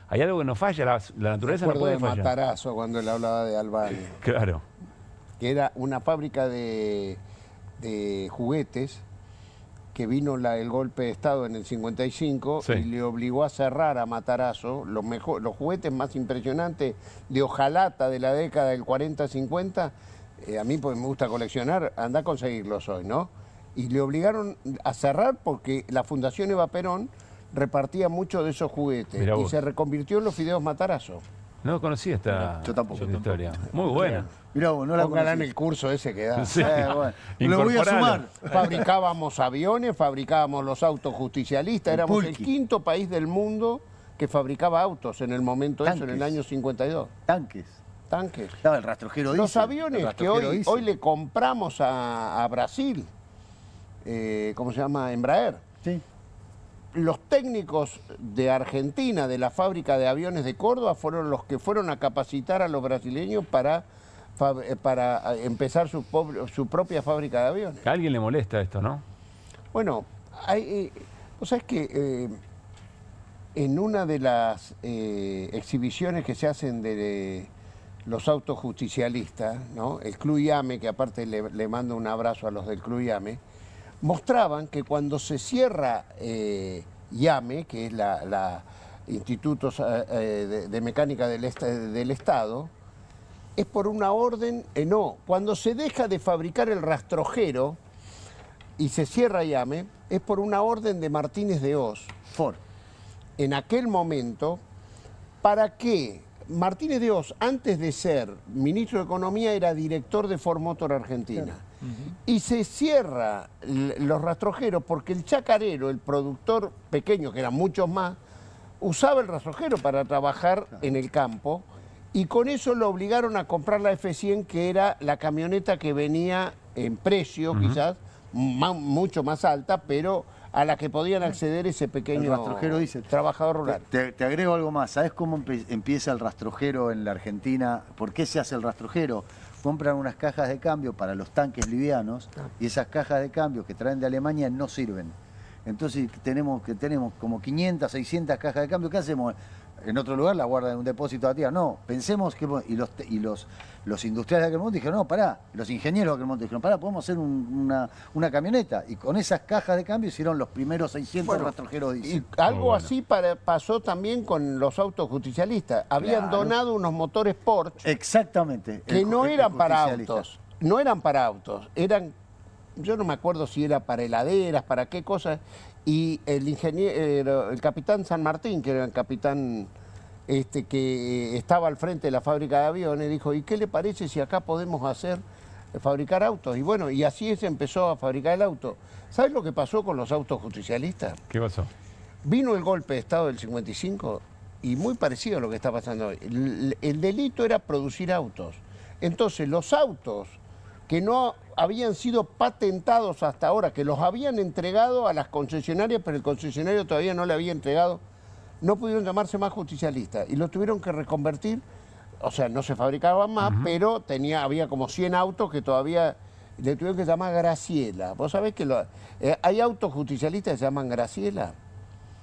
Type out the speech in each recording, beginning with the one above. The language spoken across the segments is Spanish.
Hay algo que no falla, la naturaleza no puede de fallar. Matarazzo cuando él hablaba de Albania, Claro. que era una fábrica de juguetes que vino el golpe de Estado en el 55 Sí. y le obligó a cerrar a Matarazzo los juguetes más impresionantes de hojalata de la década del 40-50. A mí, pues me gusta coleccionar, anda a conseguirlos hoy, ¿no? Y le obligaron a cerrar porque la Fundación Eva Perón repartía muchos de esos juguetes y se reconvirtió en los fideos Matarazzo. No conocía esta, yo tampoco, historia. Muy buena. Mirá vos, no la Póngala en conocí. el curso ese que da. Sí. Bueno, lo voy a sumar. Fabricábamos aviones, fabricábamos los autos justicialistas. Éramos el quinto país del mundo que fabricaba autos en el momento eso, en el año 52. Tanques. Tanques. Estaba el rastrojero Los diésel, aviones que hoy le compramos a Brasil, ¿cómo se llama? Embraer. Sí. Los técnicos de Argentina, de la fábrica de aviones de Córdoba, fueron los que fueron a capacitar a los brasileños para empezar su propia fábrica de aviones. A alguien le molesta esto, ¿no? Bueno, vos sabés que en una de las exhibiciones que se hacen de los autos justicialistas, ¿no? El Club IAME, que aparte le mando un abrazo a los del Club IAME, mostraban que cuando se cierra IAME, que es la Instituto de Mecánica del Estado, es por una orden, no, cuando se deja de fabricar el rastrojero y se cierra IAME, es por una orden de Martínez de Hoz, Ford. en aquel momento, para que Martínez de Hoz, antes de ser ministro de Economía, era director de Ford Motor Argentina. Claro. Y se cierra los rastrojeros porque el chacarero, el productor pequeño, que eran muchos más, usaba el rastrojero para trabajar en el campo y con eso lo obligaron a comprar la F100, que era la camioneta que venía en precio, quizás mucho más alta, pero a la que podían acceder ese pequeño trabajador rural. Te agrego algo más. ¿Sabes cómo empieza el rastrojero en la Argentina? ¿Por qué se hace el rastrojero? Compran unas cajas de cambio para los tanques livianos y esas cajas de cambio que traen de Alemania no sirven. Entonces tenemos como 500, 600 cajas de cambio. ¿Qué hacemos? En otro lugar la guardan en un depósito a tierra. No, pensemos que... Y los industriales de aquel momento dijeron, no, pará. Los ingenieros de aquel momento dijeron, pará, podemos hacer una camioneta. Y con esas cajas de cambio hicieron los primeros 600 rastrojeros diésel. Y algo así pasó también con los autos justicialistas. Habían donado unos motores Porsche. Exactamente. Que no eran para autos. No eran para autos. Eran, yo no me acuerdo si era para heladeras, para qué cosas. Y el ingeniero, el capitán San Martín, que era el capitán que estaba al frente de la fábrica de aviones, dijo, ¿y qué le parece si acá podemos fabricar autos? Y bueno, y así se empezó a fabricar el auto. ¿Sabes lo que pasó con los autos justicialistas? ¿Qué pasó? Vino el golpe de Estado del 55 y muy parecido a lo que está pasando hoy. El delito era producir autos. Entonces, los autos que no habían sido patentados hasta ahora, que los habían entregado a las concesionarias, pero el concesionario todavía no le había entregado, no pudieron llamarse más justicialistas y los tuvieron que reconvertir. O sea, no se fabricaban más, pero había como 100 autos que todavía le tuvieron que llamar Graciela. ¿Vos sabés que hay autos justicialistas que se llaman Graciela?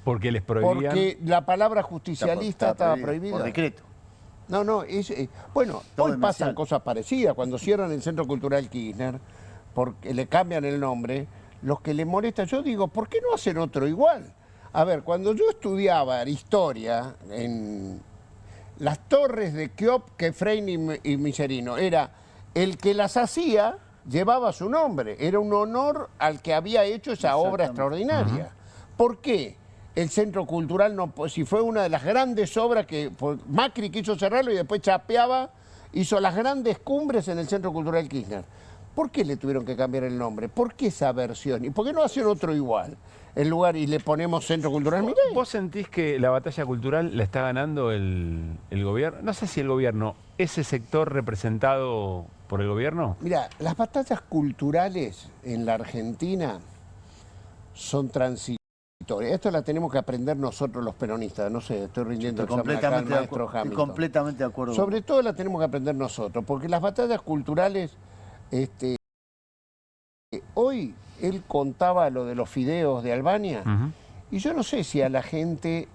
Porque les prohibían... Porque la palabra justicialista estaba prohibida. Por decreto. No, bueno, hoy pasan cosas parecidas. Cuando cierran el Centro Cultural Kirchner, porque le cambian el nombre, los que les molesta, yo digo, ¿por qué no hacen otro igual? A ver, cuando yo estudiaba historia en las torres de Keops, Kefren y Miserino, era el que las hacía, llevaba su nombre, era un honor al que había hecho esa obra extraordinaria. ¿Por qué? El Centro Cultural, si fue una de las grandes obras que Macri quiso cerrarlo y después chapeaba, hizo las grandes cumbres en el Centro Cultural Kirchner. ¿Por qué le tuvieron que cambiar el nombre? ¿Por qué esa versión? ¿Y por qué no hacen otro igual? En lugar y le ponemos Centro Cultural Mireia. ¿Vos sentís que la batalla cultural la está ganando el gobierno? No sé si el gobierno, ese sector representado por el gobierno. Mira, las batallas culturales en la Argentina son transitorias. Esto la tenemos que aprender nosotros los peronistas, no sé, estoy rindiendo examen acá al maestro Hamilton. Estoy completamente de acuerdo. Sobre todo la tenemos que aprender nosotros, porque las batallas culturales, hoy él contaba lo de los fideos de Albania, y yo no sé si a la gente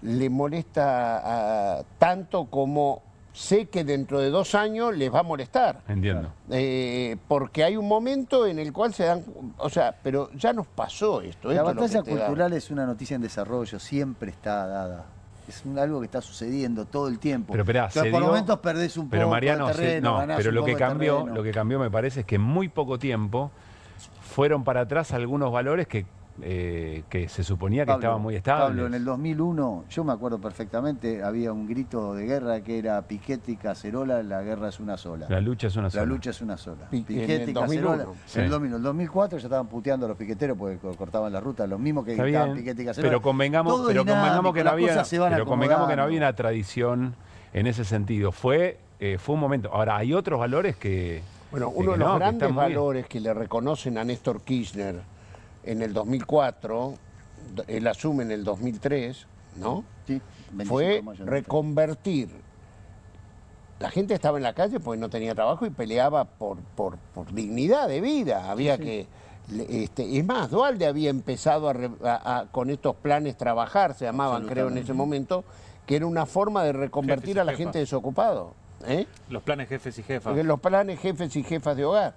le molesta tanto como sé que dentro de 2 años les va a molestar. Entiendo. Porque hay un momento en el cual se dan... O sea, pero ya nos pasó esto. La batalla cultural es una noticia en desarrollo, siempre está dada. Es algo que está sucediendo todo el tiempo. Pero esperá, por momentos perdés un poco Mariano, de terreno, pero lo que terreno. cambió me parece es que en muy poco tiempo fueron para atrás algunos valores que se suponía que estaban muy estables. Pablo, en el 2001, yo me acuerdo perfectamente, había un grito de guerra que era Piquete y Cacerola, la guerra es una sola. La lucha es una sola. La lucha es una sola. Piquete y Cacerola. Sí. En el 2001. En el 2004 ya estaban puteando a los piqueteros porque cortaban la ruta, los mismos que gritaban Piquete y Cacerola. Pero convengamos que no había una tradición en ese sentido. Fue un momento. Ahora, hay otros valores que... Bueno, uno de los grandes valores que le reconocen a Néstor Kirchner en el 2004, él asume en el 2003, ¿no? Sí, fue reconvertir. La gente estaba en la calle porque no tenía trabajo y peleaba por dignidad de vida. Había que... es más, Duhalde había empezado con estos planes trabajar, se llamaban, creo, en ese momento, que era una forma de reconvertir a la gente desocupada. Los planes jefes y jefas. Los planes jefes y jefas de hogar.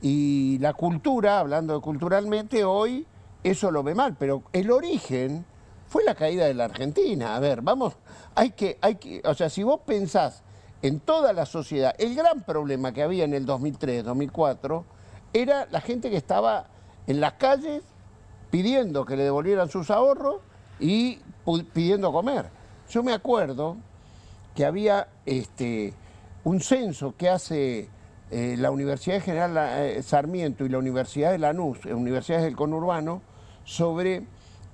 Y la cultura, hablando de culturalmente, hoy eso lo ve mal, pero el origen fue la caída de la Argentina. A ver, vamos, o sea, si vos pensás en toda la sociedad, el gran problema que había en el 2003, 2004, era la gente que estaba en las calles pidiendo que le devolvieran sus ahorros y pidiendo comer. Yo me acuerdo que había un censo que hace la Universidad General Sarmiento y la Universidad de Lanús, universidades del conurbano, sobre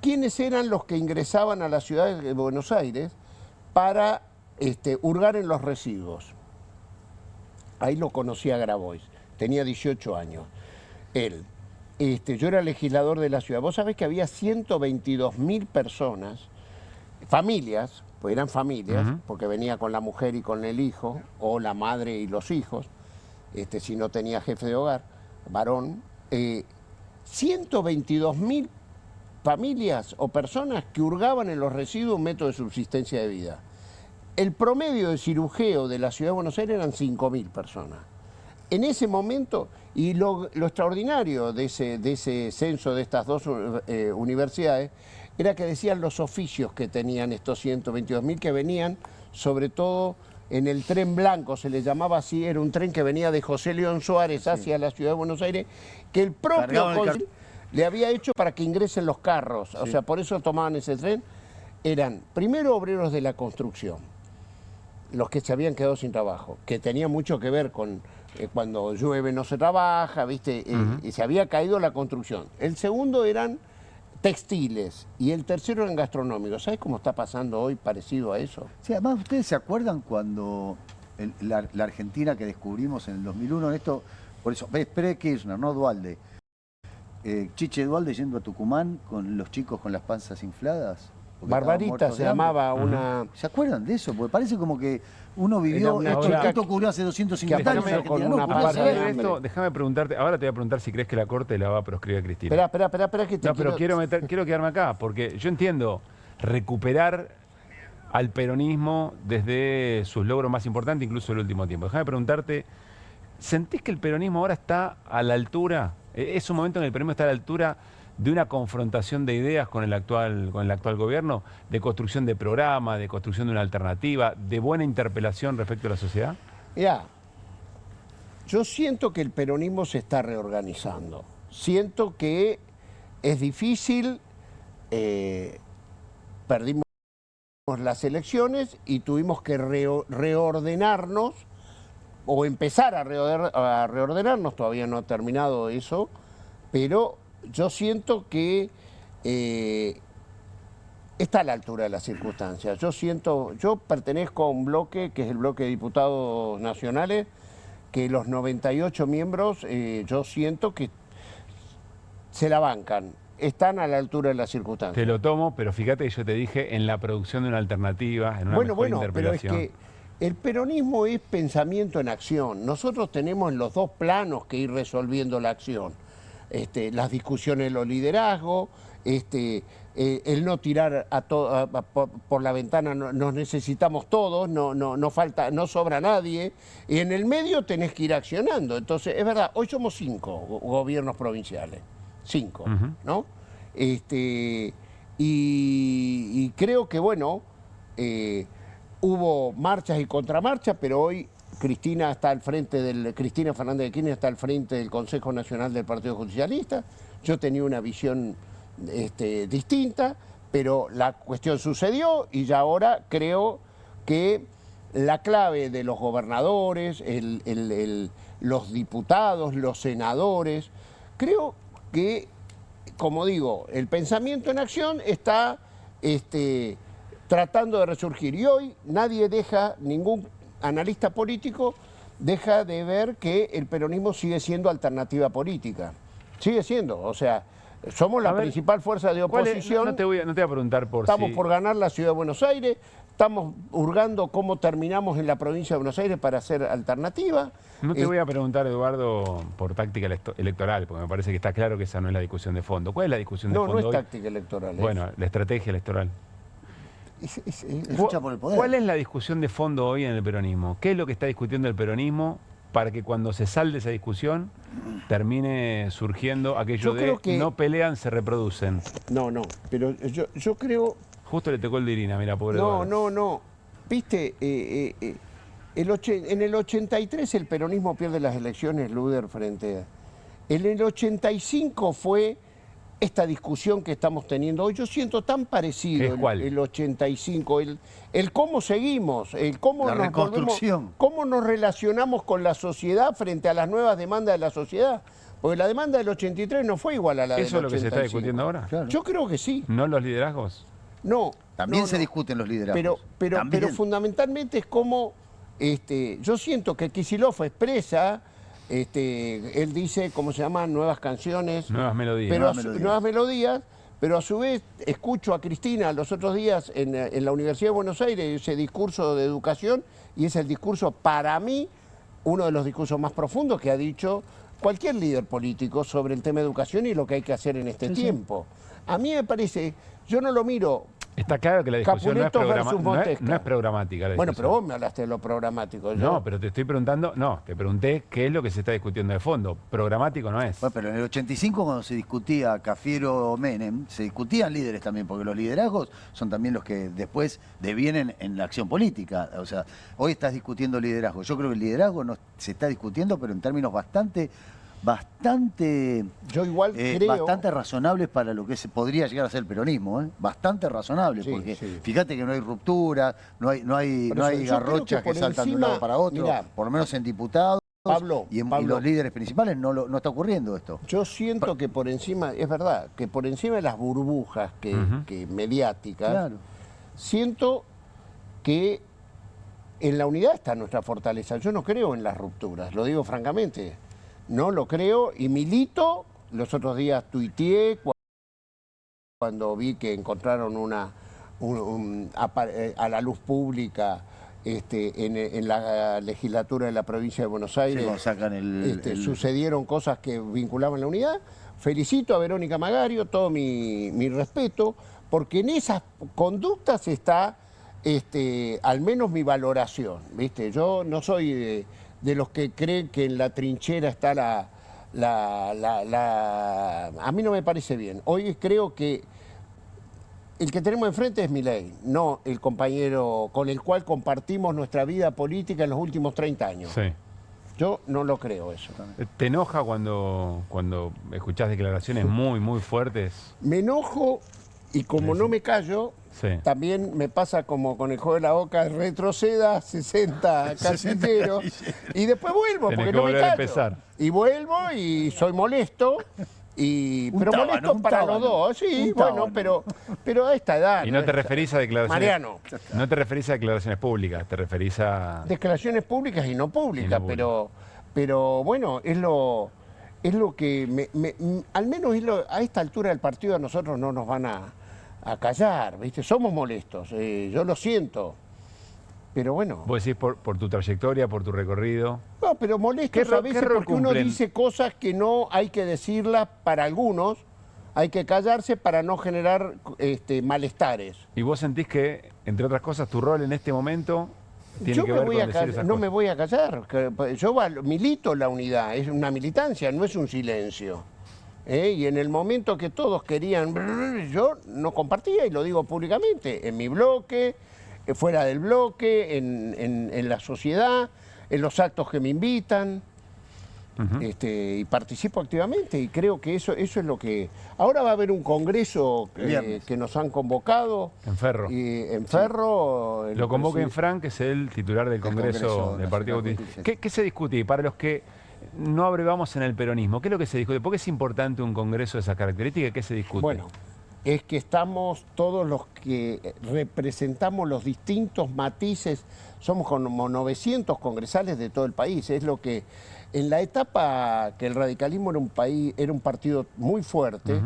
quiénes eran los que ingresaban a la ciudad de Buenos Aires para hurgar en los residuos. Ahí lo conocí a Grabois, tenía 18 años. Él, yo era legislador de la ciudad. Vos sabés que había 122.000 personas, familias, pues eran familias, porque venía con la mujer y con el hijo, o la madre y los hijos, si no tenía jefe de hogar, varón, 122.000 familias o personas que hurgaban en los residuos un método de subsistencia de vida. El promedio de cirujeo de la ciudad de Buenos Aires eran 5.000 personas. En ese momento, y lo extraordinario de ese censo de estas dos universidades, era que decían los oficios que tenían estos 122.000 que venían, sobre todo en el tren blanco, se le llamaba así, era un tren que venía de José León Suárez hacia la ciudad de Buenos Aires, que el propio le había hecho para que ingresen los carros, o sea, por eso tomaban ese tren. Eran primero obreros de la construcción, los que se habían quedado sin trabajo, que tenía mucho que ver con cuando llueve no se trabaja, ¿viste? Y se había caído la construcción. El segundo eran textiles y el tercero eran gastronómicos. ¿Sabes cómo está pasando hoy parecido a eso? Sí, además, ¿ustedes se acuerdan cuando la Argentina que descubrimos en el 2001, esto, por eso, pre-Kirchner, no Duhalde, Chiche Duhalde yendo a Tucumán con los chicos con las panzas infladas? Barbarita se llamaba una... ¿Se acuerdan de eso? Porque parece como que uno vivió, esto ocurrió hace 250 años. Déjame preguntarte, ahora te voy a preguntar si crees que la Corte la va a proscribir a Cristina. Espera, que te pero quiero quedarme acá, porque yo entiendo recuperar al peronismo desde sus logros más importantes, incluso el último tiempo. Déjame preguntarte, ¿sentís que el peronismo ahora está a la altura? ¿Es un momento en el peronismo está a la altura de una confrontación de ideas con el actual gobierno, de construcción de programa, de construcción de una alternativa, de buena interpelación respecto a la sociedad? Ya, yo siento que el peronismo se está reorganizando. Siento que es difícil, perdimos las elecciones y tuvimos que reordenarnos o empezar a reordenarnos, todavía no ha terminado eso, pero yo siento que está a la altura de las circunstancias. Yo pertenezco a un bloque, que es el bloque de diputados nacionales, que los 98 miembros, yo siento que se la bancan, están a la altura de las circunstancias. Te lo tomo, pero fíjate que yo te dije en la producción de una alternativa, en una mejor interpelación. Pero es que el peronismo es pensamiento en acción. Nosotros tenemos en los dos planos que ir resolviendo la acción. Las discusiones de los liderazgos, el no tirar por la ventana, nos necesitamos todos, no falta, no sobra nadie, y en el medio tenés que ir accionando. Entonces, es verdad, hoy somos 5 gobiernos provinciales, 5, ¿no? Y creo que, bueno, hubo marchas y contramarchas, pero hoy Cristina Fernández de Kirchner está al frente del Consejo Nacional del Partido Justicialista. Yo tenía una visión distinta, pero la cuestión sucedió y ya ahora creo que la clave de los gobernadores, los diputados, los senadores, creo que, como digo, el pensamiento en acción está tratando de resurgir. Y hoy ningún analista político deja de ver que el peronismo sigue siendo alternativa política. Sigue siendo, o sea, somos la principal fuerza de oposición. No te voy a preguntar por Estamos por ganar la ciudad de Buenos Aires, estamos hurgando cómo terminamos en la provincia de Buenos Aires para hacer alternativa. No te voy a preguntar, Eduardo, por táctica electoral, porque me parece que está claro que esa no es la discusión de fondo. ¿Cuál es la discusión de fondo hoy? No es táctica electoral. Bueno, la estrategia electoral. Lucha por el poder. ¿Cuál es la discusión de fondo hoy en el peronismo? ¿Qué es lo que está discutiendo el peronismo para que cuando se salde esa discusión termine surgiendo aquello de que no pelean, se reproducen? No, pero yo creo... Justo le tocó el de Irina, mira, pobre No, Eduardo. no. Viste, en el 83 el peronismo pierde las elecciones, Luder, frente a... En el 85 fue esta discusión que estamos teniendo hoy. Yo siento tan parecido el 85, el cómo seguimos, el cómo la reconstrucción. Cómo nos relacionamos con la sociedad frente a las nuevas demandas de la sociedad. Porque la demanda del 83 no fue igual a la del 85. ¿Eso es lo que se está discutiendo ahora? Claro. Yo creo que sí. ¿No los liderazgos? No. También se discuten los liderazgos. Pero fundamentalmente es como, yo siento que Kicillof expresa, él dice, ¿cómo se llaman? Nuevas canciones. Nuevas melodías. Nuevas melodías, pero a su vez escucho a Cristina los otros días en la Universidad de Buenos Aires ese discurso de educación, y es el discurso, para mí, uno de los discursos más profundos que ha dicho cualquier líder político sobre el tema de educación y lo que hay que hacer en este tiempo. A mí me parece, yo no lo miro... Está claro que la discusión no es programática. Bueno, pero vos me hablaste de lo programático. No, pero te estoy preguntando, te pregunté qué es lo que se está discutiendo de fondo. Programático no es. Bueno, pero en el 85 cuando se discutía Cafiero o Menem, se discutían líderes también, porque los liderazgos son también los que después devienen en la acción política. O sea, hoy estás discutiendo liderazgo. Yo creo que el liderazgo no se está discutiendo, pero en términos bastante yo igual creo, bastante razonables para lo que podría llegar a ser el peronismo, bastante razonables, porque fíjate que no hay ruptura, no hay garrochas que saltan de un lado para otro, por lo menos en diputados. Pablo, y los líderes principales no está ocurriendo esto. Yo siento que por encima, es verdad, que por encima de las burbujas que mediáticas, siento que en la unidad está nuestra fortaleza. Yo no creo en las rupturas, lo digo francamente. No lo creo y milito. Los otros días tuiteé cuando vi que encontraron a la luz pública en la legislatura de la provincia de Buenos Aires. Sí, sacan sucedieron cosas que vinculaban la unidad. Felicito a Verónica Magario, todo mi respeto, porque en esas conductas está al menos mi valoración. ¿Viste? Yo no soy de los que creen que en la trinchera está a mí no me parece bien. Hoy creo que el que tenemos enfrente es Milei, no el compañero con el cual compartimos nuestra vida política en los últimos 30 años. Sí. Yo no lo creo eso. ¿Te enoja cuando escuchás declaraciones muy, muy fuertes? Me enojo y como no me callo... También me pasa como con el juego de la Oca, retroceda 60 casilleros y después vuelvo porque no me callo. Y vuelvo y soy molesto, pero molesto para los dos. Sí, bueno, pero a esta edad. Y no te referís a declaraciones... Mariano. No te referís a declaraciones públicas, te referís a... Declaraciones públicas y no públicas, pero bueno, es lo que al menos a esta altura del partido a nosotros no nos van a callar, ¿viste? Somos molestos, yo lo siento, pero bueno. ¿Vos decís por tu trayectoria, por tu recorrido? No, pero molestos a veces porque uno dice cosas que no hay que decirlas para algunos, Hay que callarse para no generar malestares. ¿Y vos sentís que, entre otras cosas, tu rol en este momento tiene Yo que me ver voy con a decir callar, esas no cosas? me voy a callar. Yo milito la unidad, es una militancia, no es un silencio. Y en el momento que todos querían, yo no compartía, y lo digo públicamente, en mi bloque, fuera del bloque, en la sociedad, en los actos que me invitan. Y participo activamente y creo que eso es lo que... Ahora va a haber un congreso que nos han convocado. En Ferro. En Ferro. Lo convoca Infran, que es el titular del Congreso del Partido Justicialista. ¿Qué se discute? Y para los que no abrevamos en el peronismo, ¿qué es lo que se discute? ¿Por qué es importante un congreso de esas características? ¿Qué se discute? Bueno, es que estamos todos los que representamos los distintos matices, somos como 900 congresales de todo el país, es lo que... En la etapa que el radicalismo era un partido muy fuerte,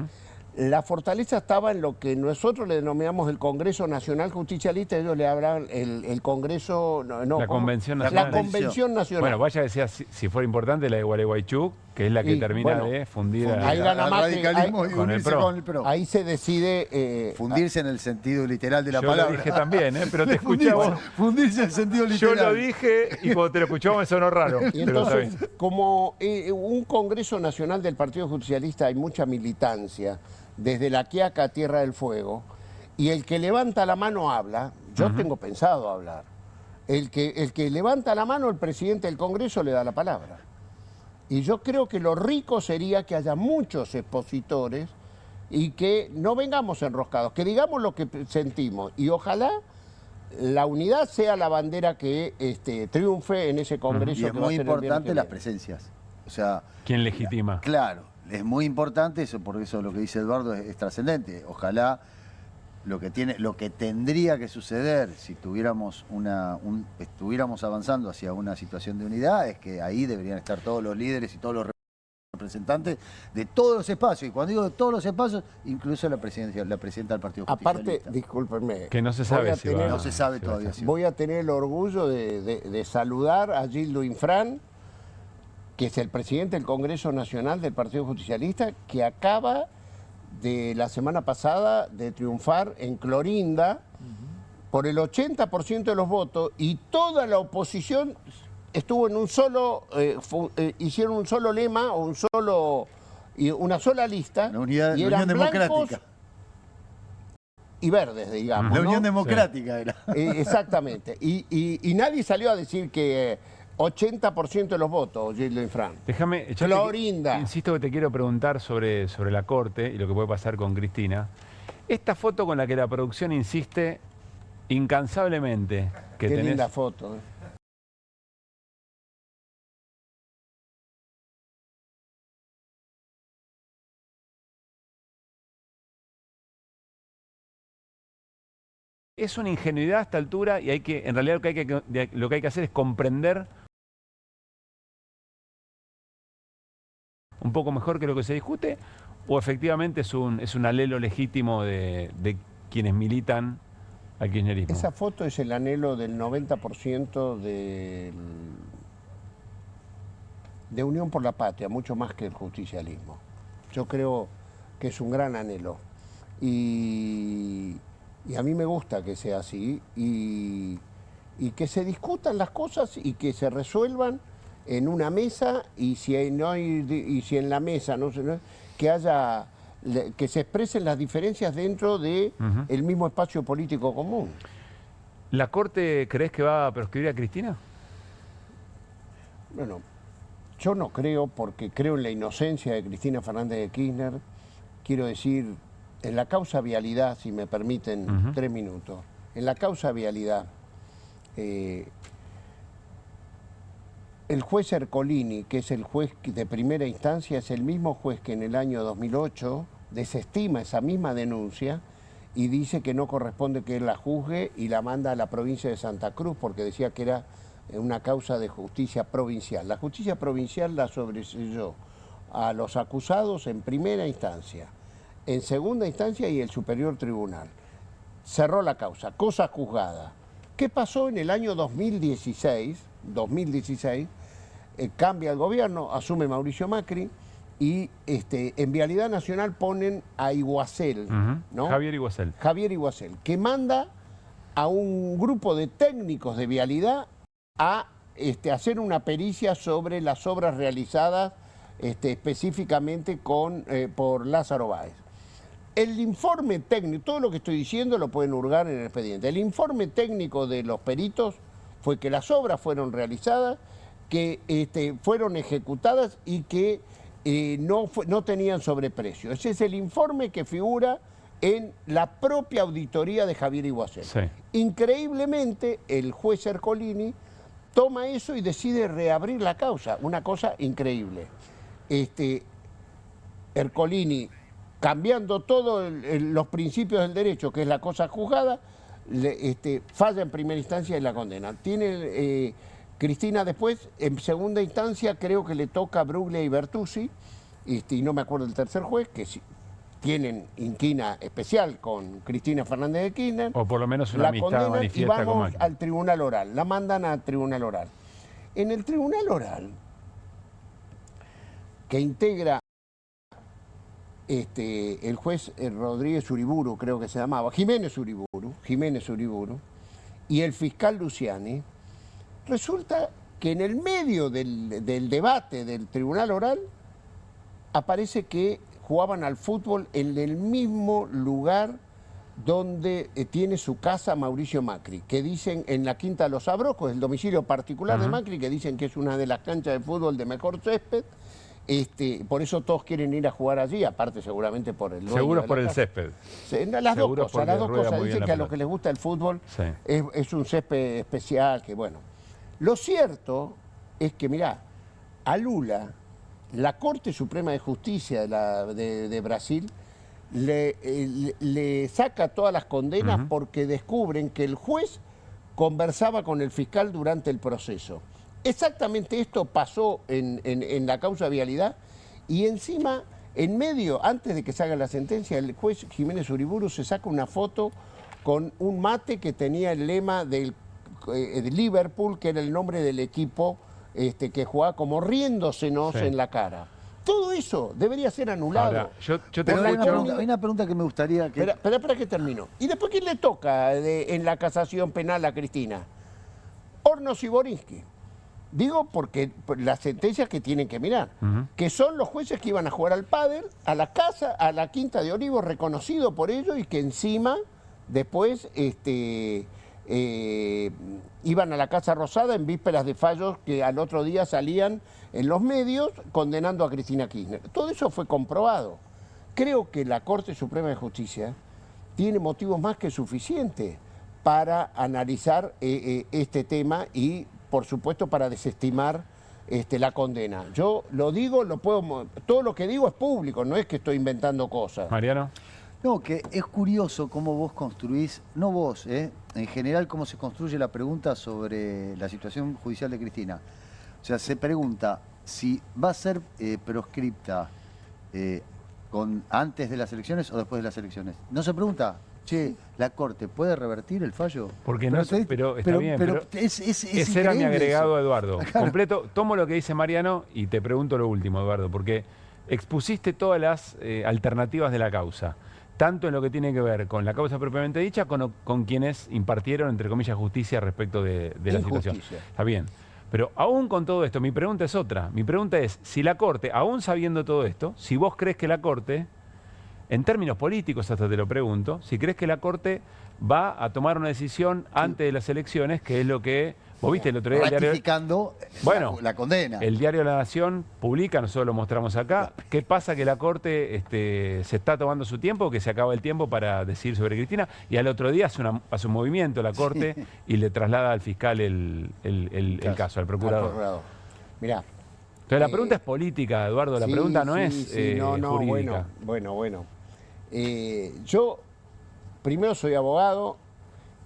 la fortaleza estaba en lo que nosotros le denominamos el Congreso Nacional Justicialista, ellos le hablaban el Congreso... la Convención Nacional. La Convención Nacional. Bueno, vaya que sea, si fuera importante, la de Gualeguaychú, que es la que termina de fundir ahí gana más radicalismo y con el unirse PRO. con el PRO. Ahí se decide... Fundirse en el sentido literal de la Yo palabra. lo dije también, pero te escuchaba. Fundirse en el sentido Yo literal. lo dije y cuando te lo escuchaba me sonó raro. Y pero está entonces, bien. como un Congreso Nacional del Partido Justicialista hay mucha militancia, desde La Quiaca a Tierra del Fuego, y el que levanta la mano habla, yo tengo pensado hablar. El que levanta la mano, el presidente del Congreso le da la palabra. Y yo creo que lo rico sería que haya muchos expositores y que no vengamos enroscados, que digamos lo que sentimos. Y ojalá la unidad sea la bandera que triunfe en ese Congreso. Y es que va a muy ser el viernes importante que las viene. presencias. O sea, ¿Quién legitima? claro, es muy importante eso, por eso lo que dice Eduardo es trascendente. Ojalá lo que tendría que suceder si estuviéramos avanzando hacia una situación de unidad es que ahí deberían estar todos los líderes y todos los representantes de todos los espacios. Y cuando digo de todos los espacios, incluso la presidenta del Partido Justicialista. Aparte, discúlpenme. Que no se sabe voy a si va- tener- no se sabe sí, va a todavía. si- Voy a tener el orgullo de saludar a Gildo Infran, que es el presidente del Congreso Nacional del Partido Justicialista, que acaba de la semana pasada de triunfar en Clorinda por el 80% de los votos, y toda la oposición estuvo en un solo, hicieron un solo lema o una sola lista, La unidad, y la eran Unión blancos Democrática. y verdes, digamos. La ¿no? Unión Democrática era. Exactamente. Y nadie salió a decir que 80% de los votos, Gildo Infran. Déjame, yo Clorinda. insisto que te quiero preguntar sobre la Corte y lo que puede pasar con Cristina. Esta foto con la que la producción insiste incansablemente que Qué tenés... linda foto. Es una ingenuidad a esta altura y en realidad lo que hay que hacer es comprender un poco mejor que lo que se discute, o efectivamente es un alelo legítimo de quienes militan al kirchnerismo. Esa foto es el anhelo del 90% de Unión por la Patria, mucho más que el justicialismo. Yo creo que es un gran anhelo. Y a mí me gusta que sea así y que se discutan las cosas y que se resuelvan en una mesa, y si en la mesa que se expresen las diferencias dentro de el mismo espacio político común. ¿La Corte crees que va a proscribir a Cristina? Bueno, yo no creo, porque creo en la inocencia de Cristina Fernández de Kirchner. Quiero decir, en la causa vialidad, si me permiten 3 minutos, en la causa vialidad, el juez Ercolini, que es el juez de primera instancia, es el mismo juez que en el año 2008 desestima esa misma denuncia y dice que no corresponde que él la juzgue y la manda a la provincia de Santa Cruz, porque decía que era una causa de justicia provincial. La justicia provincial la sobreseyó a los acusados en primera instancia, en segunda instancia y el superior tribunal. Cerró la causa, cosa juzgada. ¿Qué pasó en el año 2016? Cambia el gobierno, asume Mauricio Macri, y en Vialidad Nacional ponen a Iguacel, ¿no? Javier Iguacel. Javier Iguacel, que manda a un grupo de técnicos de vialidad a hacer una pericia sobre las obras realizadas específicamente por Lázaro Báez. El informe técnico, todo lo que estoy diciendo lo pueden hurgar en el expediente. El informe técnico de los peritos fue que las obras fueron realizadas, que fueron ejecutadas y que no tenían sobreprecio. Ese es el informe que figura en la propia auditoría de Javier Iguacel. Sí. Increíblemente, el juez Ercolini toma eso y decide reabrir la causa, una cosa increíble. Ercolini, cambiando todos los principios del derecho, que es la cosa juzgada, falla en primera instancia y la condena. Tiene Cristina después, en segunda instancia, creo que le toca a Bruglia y Bertuzzi, y no me acuerdo del tercer juez, que tienen inquina especial con Cristina Fernández de Kirchner. O por lo menos una amistad manifiesta y vamos con Macri. al tribunal oral, la mandan al tribunal oral. En el tribunal oral, que integra el juez Rodríguez Uriburu, creo que se llamaba, Jiménez Uriburu, y el fiscal Luciani, resulta que en el medio del debate del tribunal oral aparece que jugaban al fútbol en el mismo lugar donde tiene su casa Mauricio Macri, que dicen en la Quinta de los Abrojos, el domicilio particular de Macri, que dicen que es una de las canchas de fútbol de mejor césped. Por eso todos quieren ir a jugar allí, aparte seguramente por el dueño. Seguros por el casa. Césped. Las dos cosas. Rueda muy bien Dicen la que a pelota. los que les gusta el fútbol Sí. es un césped especial, que bueno. Lo cierto es que, mirá, a Lula, la Corte Suprema de Justicia de Brasil le saca todas las condenas porque descubren que el juez conversaba con el fiscal durante el proceso. Exactamente esto pasó en la causa de vialidad y encima, en medio, antes de que salga la sentencia, el juez Jiménez Uriburu se saca una foto con un mate que tenía el lema de Liverpool, que era el nombre del equipo que jugaba, como riéndosenos en la cara. Todo eso debería ser anulado. Ahora, yo te Pero escucho. hay una pregunta que me gustaría que... Espera que termino. ¿Y después quién le toca en la casación penal a Cristina? Hornos y Borinsky. Digo porque las sentencias que tienen que mirar, que son los jueces que iban a jugar al pádel, a la casa, a la Quinta de Olivos, reconocido por ello, y que encima después iban a la Casa Rosada en vísperas de fallos que al otro día salían en los medios condenando a Cristina Kirchner. Todo eso fue comprobado. Creo que la Corte Suprema de Justicia tiene motivos más que suficientes para analizar este tema y, por supuesto, para desestimar la condena. Yo lo digo, todo lo que digo es público, no es que estoy inventando cosas. Mariano. No, que es curioso cómo vos construís, no vos, en general cómo se construye la pregunta sobre la situación judicial de Cristina. O sea, se pregunta si va a ser proscripta antes de las elecciones o después de las elecciones. No se pregunta, che, ¿la Corte puede revertir el fallo? Porque no, pero está bien. Pero ese era mi increíble agregado, eso. Eduardo. Claro. Completo, tomo lo que dice Mariano y te pregunto lo último, Eduardo, porque expusiste todas las alternativas de la causa, tanto en lo que tiene que ver con la causa propiamente dicha, con quienes impartieron, entre comillas, justicia respecto de la situación. Está bien. Pero aún con todo esto, mi pregunta es otra. Mi pregunta es, si la Corte, aún sabiendo todo esto, si vos crees que la Corte, en términos políticos hasta te lo pregunto, si crees que la Corte va a tomar una decisión antes de las elecciones, que es lo que vos viste el otro día. Ratificando la condena. El diario La Nación publica, nosotros lo mostramos acá. ¿Qué pasa? Que la Corte se está tomando su tiempo, que se acaba el tiempo para decidir sobre Cristina, y al otro día hace un movimiento la Corte y le traslada al fiscal el caso, al procurador. Mirá. Entonces la pregunta es política, Eduardo, la pregunta no es jurídica. Bueno. Yo primero soy abogado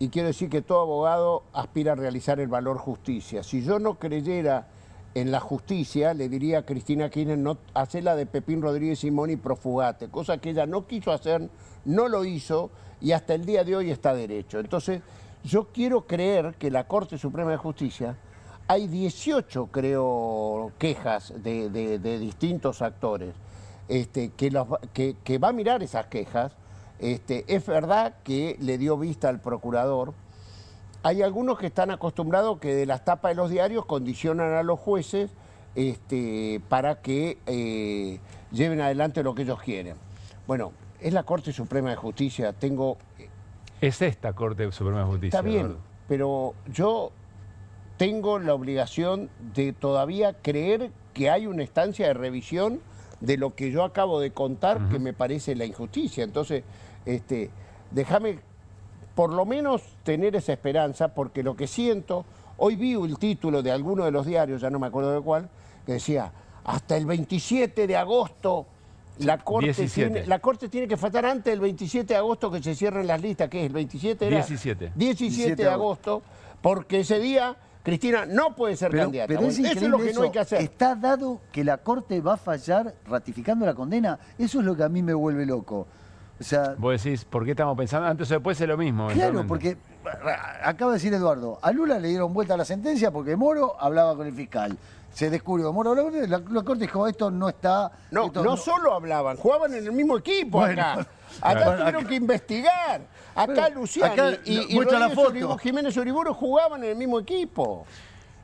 y quiero decir que todo abogado aspira a realizar el valor justicia. Si yo no creyera en la justicia, le diría a Cristina Kirchner, no, hacela de Pepín Rodríguez Simón y profugate, cosa que ella no quiso hacer, no lo hizo y hasta el día de hoy está derecho. Entonces, yo quiero creer que la Corte Suprema de Justicia hay 18, creo, quejas de distintos actores que va a mirar esas quejas. Es verdad que le dio vista al procurador. Hay algunos que están acostumbrados que de las tapas de los diarios condicionan a los jueces para que lleven adelante lo que ellos quieren. Bueno, es la Corte Suprema de Justicia. Es esta Corte Suprema de Justicia. Está bien, Eduardo. pero yo tengo la obligación de todavía creer que hay una instancia de revisión de lo que yo acabo de contar, que me parece la injusticia. Entonces, déjame por lo menos tener esa esperanza, porque lo que siento, hoy vi el título de alguno de los diarios, ya no me acuerdo de cuál, que decía, hasta el 27 de agosto la Corte tiene que faltar antes del 27 de agosto que se cierren las listas, que es el 27 era 17 de agosto, porque ese día Cristina no puede ser candidata. Pero bueno, eso es lo que no hay que hacer. Está dado que la Corte va a fallar ratificando la condena. Eso es lo que a mí me vuelve loco. O sea, vos decís, ¿por qué estamos pensando? Antes o después es lo mismo. Claro, porque acaba de decir Eduardo, a Lula le dieron vuelta a la sentencia porque Moro hablaba con el fiscal. Se descubrió, Moro hablaba, la Corte dijo, esto no está... No solo hablaban, jugaban en el mismo equipo acá. Acá tuvieron que investigar. Acá Luciani y Jiménez Uriburu jugaban en el mismo equipo.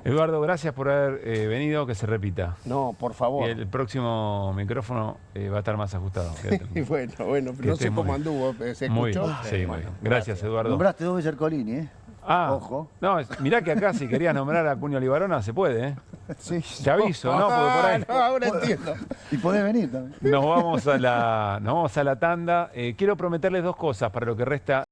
Eduardo, gracias por haber venido, que se repita. No, por favor. Y el próximo micrófono va a estar más ajustado. Bueno, pero no sé cómo anduvo, ¿se escuchó? Sí, muy bien. Gracias, Eduardo. Nombraste 2 veces Ercolini, ¿eh? Ojo. No, mirá que acá si querías nombrar a Cunio Libarona se puede, ¿eh? Sí. Te aviso, ¿no? Porque por ahí... No, ahora entiendo. Y podés venir también. Nos vamos a la tanda. Quiero prometerles 2 cosas para lo que resta.